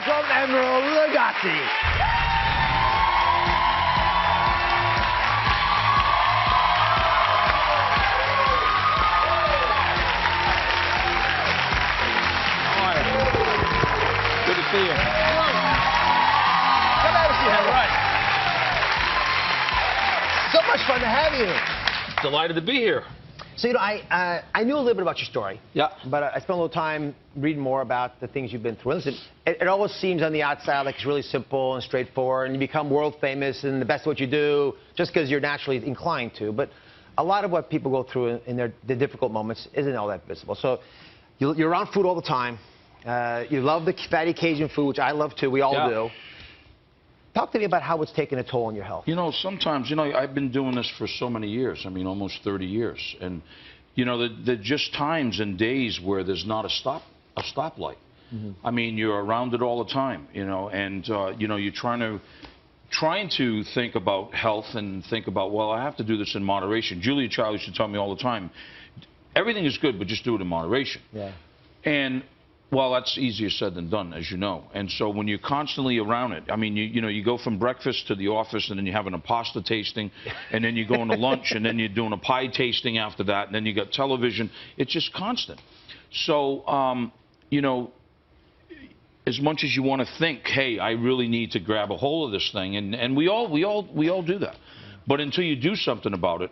welcome Emeril Lagasse. Good to see you. Come have a seat. All right. So much fun to have you. Delighted to be here. So, you know, I knew a little bit about your story. Yeah. But I spent a little time reading more about the things you've been through. Listen, it always seems on the outside like it's really simple and straightforward, and you become world famous and the best at what you do just because you're naturally inclined to. But a lot of what people go through in their difficult moments isn't all that visible. So you're around food all the time. You love the fatty Cajun food, which I love too. We all do. Talk to me about how it's taken a toll on your health. You know, sometimes, you know, I've been doing this for so many years. I mean, almost 30 years. And, you know, there are just times and days where there's not a stoplight. Mm-hmm. I mean, you're around it all the time, you know, and, you know, you're trying to think about health and think about, well, I have to do this in moderation. Julia Child used to tell me all the time, everything is good, but just do it in moderation. Yeah. And, well, that's easier said than done, as you know. And so when you're constantly around it, I mean, you know, you go from breakfast to the office, and then you're having a pasta tasting, and then you're going to lunch, and then you're doing a pie tasting after that, and then you got television. It's just constant. So, you know, as much as you want to think, hey, I really need to grab a hold of this thing, and we all do that. But until you do something about it,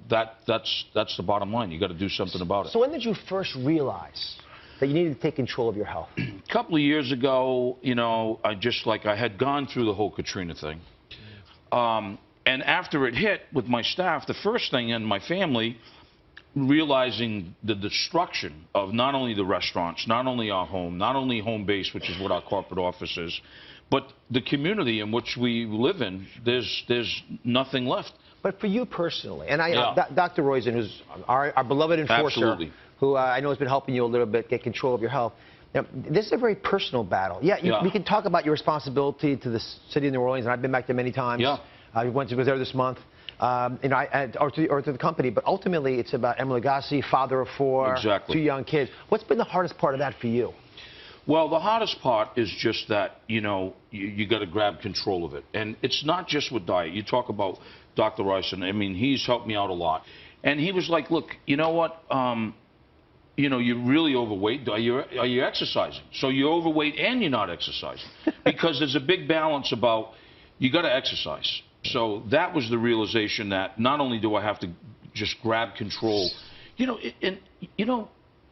that's the bottom line. You got to do something about it. So when did you first realize that you needed to take control of your health? A couple of years ago, you know, I had gone through the whole Katrina thing. And after it hit with my staff, the first thing, and my family, realizing the destruction of not only the restaurants, not only our home, not only home base, which is what our corporate office is, but the community in which we live in, there's nothing left. But for you personally, and Dr. Roizen, who's our beloved enforcer, Absolutely. who I know has been helping you a little bit get control of your health. Now, this is a very personal battle. We can talk about your responsibility to the city of New Orleans, and I've been back there many times. Yeah. I was there this month, you know, or to the company. But ultimately, it's about Emeril Lagasse, father of 4, exactly. 2 young kids. What's been the hardest part of that for you? Well, the hardest part is just that, you know, you got to grab control of it. And it's not just with diet. You talk about Dr. Roizen. I mean, he's helped me out a lot. And he was like, look, you know what? You know, you're really overweight. Are you exercising? So you're overweight and you're not exercising. Because there's a big balance about you got to exercise. So that was the realization that not only do I have to just grab control, you know, and, you know,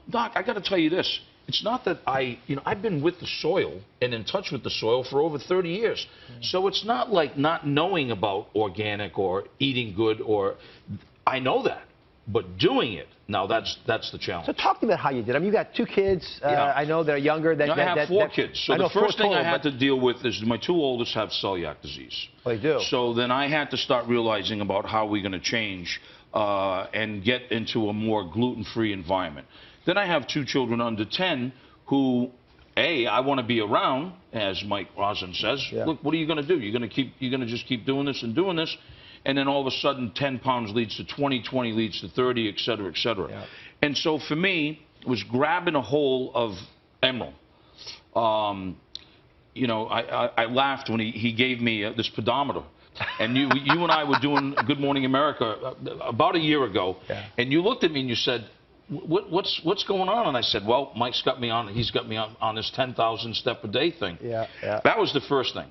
Doc, I got to tell you this. It's not that I've been with the soil and in touch with the soil for over 30 years. So it's not like not knowing about organic or eating good, or I know that, but doing it, now that's the challenge. So talk to me about how you did. I mean, you got 2 kids. I know they're younger. I have 4 kids. So the first thing I had to deal with is my 2 oldest have celiac disease. Oh, they do? So then I had to start realizing about how we're going to change and get into a more gluten-free environment. Then I have 2 children under 10 who, I want to be around, as Mike Rosen says. Yeah. Look, what are you going to do? You're going to just keep doing this and doing this, and then all of a sudden 10 pounds leads to 20, 20 leads to 30, et cetera, et cetera. Yeah. And so for me, it was grabbing a hold of Emeril. You know, I laughed when he gave me this pedometer. And you and I were doing Good Morning America about a year ago, and you looked at me and you said, what's going on? And I said, well, Mike's got me on. He's got me on this 10,000 step a day thing. That was the first thing.